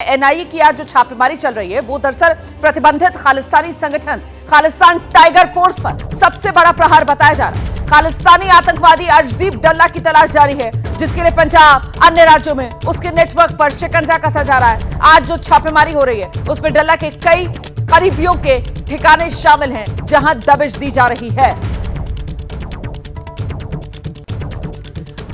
NIA की आज जो छापेमारी चल रही है वो दरअसल प्रतिबंधित खालिस्तानी संगठन खालिस्तान टाइगर फोर्स पर सबसे बड़ा प्रहार बताया जा रहा है। खालिस्तानी आतंकवादी अर्शदीप डल्ला की तलाश जारी है, जिसके लिए पंजाब अन्य राज्यों में उसके नेटवर्क पर शिकंजा कसा जा रहा है। आज जो छापेमारी हो रही है उसमें डल्ला के कई करीबियों के ठिकाने शामिल हैं, जहां दबिश दी जा रही है।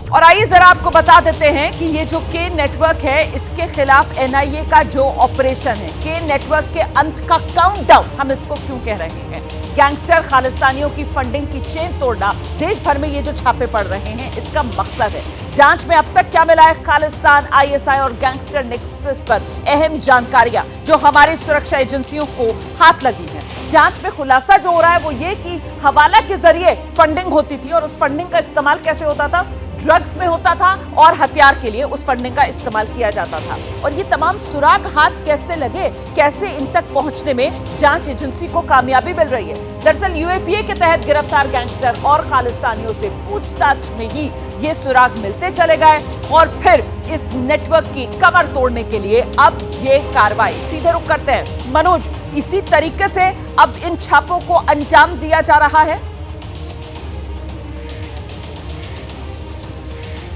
और आइए जरा आपको बता देते हैं कि ये जो के नेटवर्क है इसके खिलाफ एनआईए का जो ऑपरेशन है, के नेटवर्क के अंत का काउंटडाउन, हम इसको क्यों कह रहे हैं, गैंगस्टर खालिस्तानियों की फंडिंग की चेन तोड़ना। देश भर में ये जो छापे पड़ रहे हैं इसका मकसद है। जांच में अब तक क्या मिला है, खालिस्तान, आईएसआई और गैंगस्टर नेक्सस पर अहम जानकारियां जो हमारी सुरक्षा एजेंसियों को हाथ लगी है। जांच में खुलासा जो हो रहा है वो ये कि हवाला के जरिए फंडिंग होती थी और उस फंडिंग का इस्तेमाल कैसे होता था, ड्रग्स में होता था और हथियार के लिए उस फंडिंग का इस्तेमाल किया जाता था। और ये तमाम सुराग हाथ कैसे लगे, कैसे इन तक पहुंचने में जांच एजेंसी को कामयाबी मिल रही है। दरअसल यूएपीए के तहत गिरफ्तार गैंगस्टर और खालिस्तानियों से पूछताछ में ही ये सुराग मिलते चले गए और फिर इस नेटवर्क की कमर तोड़ने के लिए अब ये कार्रवाई। सीधे रुख करते हैं मनोज, इसी तरीके से अब इन छापों को अंजाम दिया जा रहा है।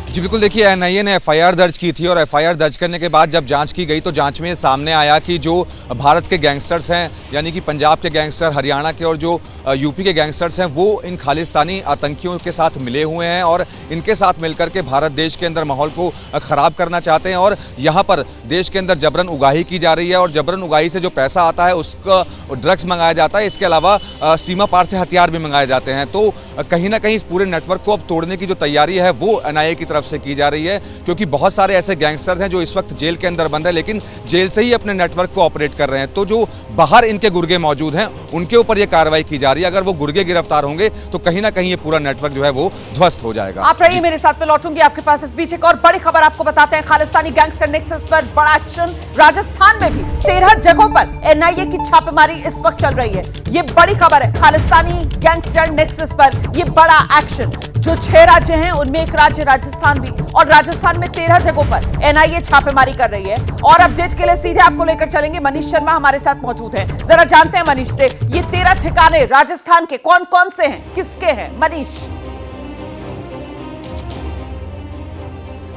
जी बिल्कुल, देखिए एनआईए ने एफआईआर दर्ज की थी और एफआईआर दर्ज करने के बाद जब जांच की गई तो जांच में सामने आया कि जो भारत के गैंगस्टर्स हैं, यानी कि पंजाब के गैंगस्टर, हरियाणा के और जो यूपी के गैंगस्टर्स हैं, वो इन खालिस्तानी आतंकियों के साथ मिले हुए हैं और इनके साथ मिलकर के भारत देश के अंदर माहौल को ख़राब करना चाहते हैं और यहाँ पर देश के अंदर जबरन उगाही की जा रही है और जबरन उगाही से जो पैसा आता है उसका ड्रग्स मंगाया जाता है। इसके अलावा सीमा पार से हथियार भी मंगाए जाते हैं। तो कहीं ना कहीं इस पूरे नेटवर्क को अब तोड़ने की जो तैयारी है वो एनआईए की तरफ से की जा रही है, क्योंकि बहुत सारे ऐसे गैंगस्टर हैं जो इस वक्त जेल के अंदर बंद है लेकिन जेल से ही अपने नेटवर्क को ऑपरेट कर रहे हैं। तो जो बाहर इनके गुर्गे मौजूद हैं उनके ऊपर ये कार्रवाई की जा रही है। अगर वो गुर्गे गिरफ्तार होंगे तो कहीं ना कहीं ये पूरा नेटवर्क जो है वो ध्वस्त हो जाएगा। आप रहिए मेरे साथ, में लौटूंगी आपके पास। इस बीच एक और बड़ी खबर आपको बताते हैं। खालिस्तानी गैंगस्टर नेक्सस पर बड़ा एक्शन। राजस्थान में भी 13 जगहों पर एनआईए की छापेमारी इस वक्त चल रही है। ये बड़ी खबर है, खालिस्तानी गैंगस्टर नेक्सस पर ये बड़ा एक्शन। जो 6 राज्य हैं उनमें एक राज्य राजस्थान भी, और राजस्थान में 13 जगहों पर एनआईए छापेमारी कर रही है। और अपडेट के लिए सीधे आपको लेकर चलेंगे, मनीष शर्मा हमारे साथ मौजूद है। जरा जानते हैं मनीष से ये 13 ठिकाने राजस्थान के कौन कौन से हैं, किसके हैं मनीष?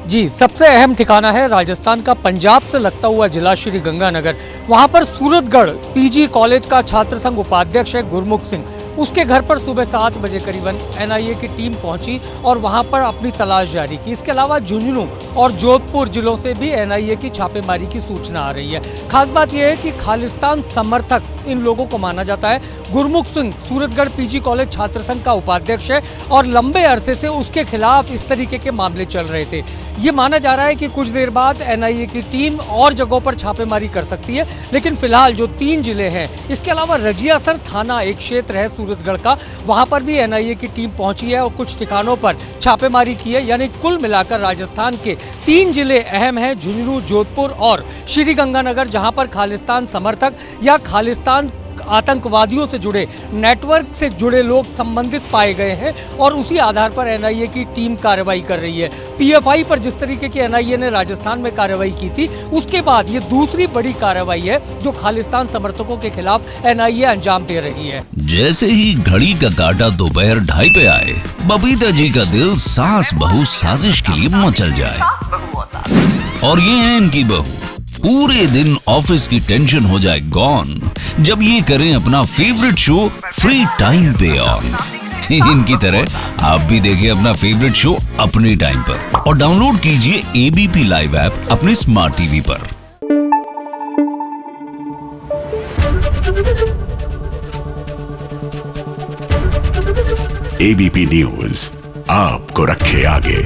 जी, सबसे अहम ठिकाना है राजस्थान का पंजाब से लगता हुआ जिला श्री गंगानगर। वहां पर सूरतगढ़ पीजी कॉलेज का छात्र संघ उपाध्यक्ष है गुरमुख सिंह, उसके घर पर सुबह 7 बजे करीबन एनआईए की टीम पहुंची और वहां पर अपनी तलाश जारी की। इसके अलावा झुंझुनू और जोधपुर जिलों से भी एनआईए की छापेमारी की सूचना आ रही है। खास बात यह है कि खालिस्तान समर्थक इन लोगों को माना जाता है। गुरमुख सिंह सूरतगढ़ पीजी कॉलेज छात्र संघ का उपाध्यक्ष है और लंबे अरसे से उसके खिलाफ इस तरीके के मामले चल रहे थे। ये माना जा रहा है कि कुछ देर बाद एनआईए की टीम और जगहों पर छापेमारी कर सकती है, लेकिन फिलहाल जो 3 जिले हैं, इसके अलावा रजियासर थाना एक क्षेत्र है सूरतगढ़ का, वहां पर भी एनआईए की टीम पहुंची है और कुछ ठिकानों पर छापेमारी की है। यानी कुल मिलाकर राजस्थान के 3 जिले अहम हैं, झुंझुनू, जोधपुर और श्री गंगानगर, जहां पर खालिस्तान समर्थक या खालिस्तान आतंकवादियों से जुड़े नेटवर्क से जुड़े लोग संबंधित पाए गए हैं और उसी आधार पर एनआईए की टीम कार्रवाई कर रही है। पीएफआई पर जिस तरीके की एनआईए ने राजस्थान में कार्रवाई की थी, उसके बाद ये दूसरी बड़ी कार्रवाई है जो खालिस्तान समर्थकों के खिलाफ एनआईए अंजाम दे रही है। जैसे ही घड़ी का काटा दोपहर 2:30 पे आए, बबीता जी का दिल सास बहू साजिश के लिए मचल जाए। और ये है इनकी बहू, पूरे दिन ऑफिस की टेंशन हो जाए गॉन जब ये करें अपना फेवरेट शो फ्री टाइम पे ऑन। इनकी तरह आप भी देखिए अपना फेवरेट शो अपने टाइम पर और डाउनलोड कीजिए एबीपी लाइव ऐप अपने स्मार्ट टीवी पर। एबीपी न्यूज आपको रखे आगे।